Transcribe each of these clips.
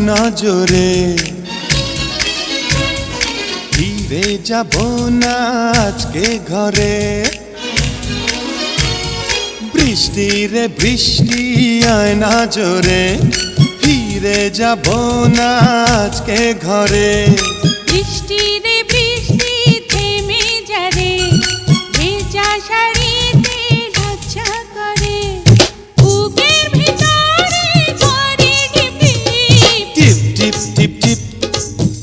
নজরে ফিরে যাব না আজকে ঘরে। বৃষ্টি রে বৃষ্টি আয় না জোরে, ফিরে যাব না আজকে ঘরে। বৃষ্টি রে বৃষ্টি থেমে যারে, ভেজা শাড়িতে লজ্জা করে। বুকের ভিতরে করে টিপ টিপ টিপ টিপ টিপ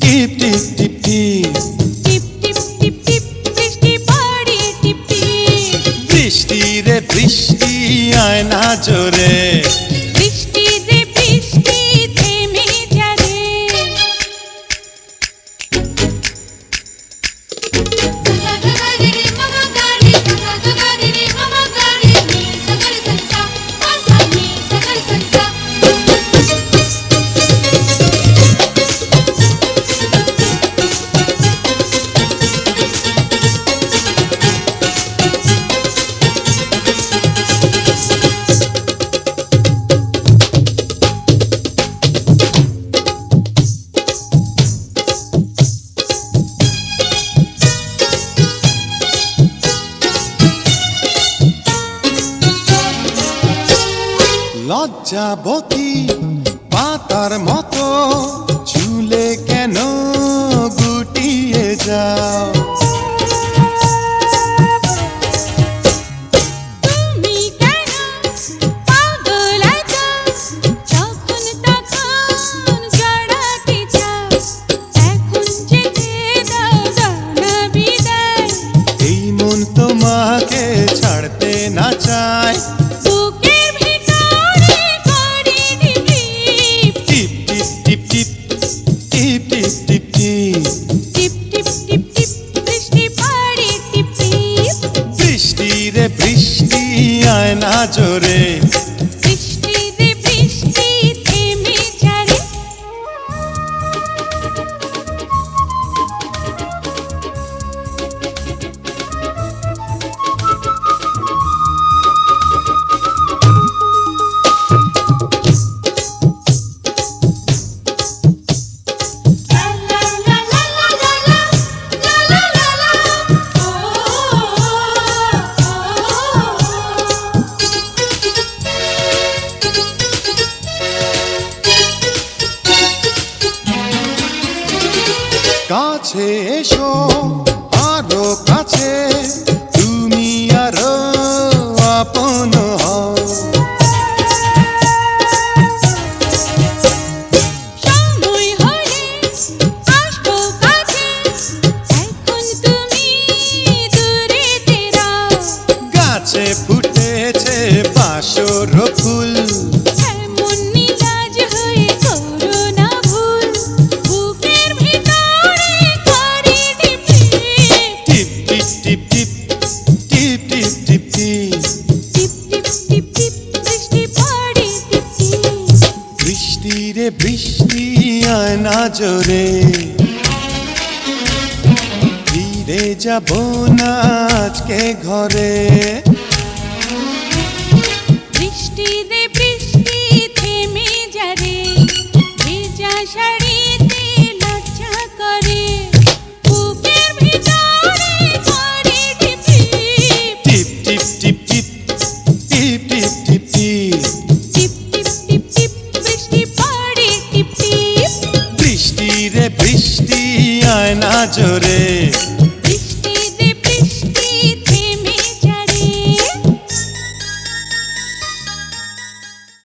টিপ টিপ টিপ টিপ টিপ টিপ টিপ টিপ বৃষ্টি পড়ে টিপ টিপ। বৃষ্টি রে বৃষ্টি আয় না জোরে, বৃষ্টি রে বৃষ্টি থেমে যারে। লজ্জাবতী পাতার মতো চুলে কেন গুটিয়ে যাও। তুমি কেন পাগল আছো, যখন তখন জড়াতে চাও। এখন যেতে দাও না বিদায়, এই মন তোমাকে ছাড়তে না চায়। বুকের ভিতরে করে টিপ টিপ টিপ টিপ টিপ টিপ টিপ টিপ টিপ টিপ টিপ টিপ বৃষ্টি পড়ে টিপ টিপ। বৃষ্টি রে বৃষ্টি আয় না জোরে, বৃষ্টি রে বৃষ্টি থেমে যারে। কাছে এসো আরো কাছে, তুমি আরো আপন হও। সময় হলে আসবো কাছে, এখন তুমি দূরে যাও। গাছে ফুটেছে বাসর ফুল, এমন নিলাজ হয়ে করো না ভুল। বুকের ভিতরে করে টিপ টিপ টিপ টিপ টিপ টিপ টিপ টিপ টিপ টিপ টিপ টিপ বৃষ্টি পড়ে টিপ টিপ। বৃষ্টি রে বৃষ্টি আয় না জোরে, ফিরে যাব না আজকে ঘরে। বৃষ্টি রে বৃষ্টি থেমে যারে, ভেজা শাড়িতে লজ্জা করে। বুকের ভিতরে করে টিপ টিপ টিপ টিপ টিপ টিপ টিপ টিপ টিপ টিপ টিপ টিপ টিপ বৃষ্টি পড়ে টিপ টিপ। বৃষ্টি রে বৃষ্টি আয় না জোরে,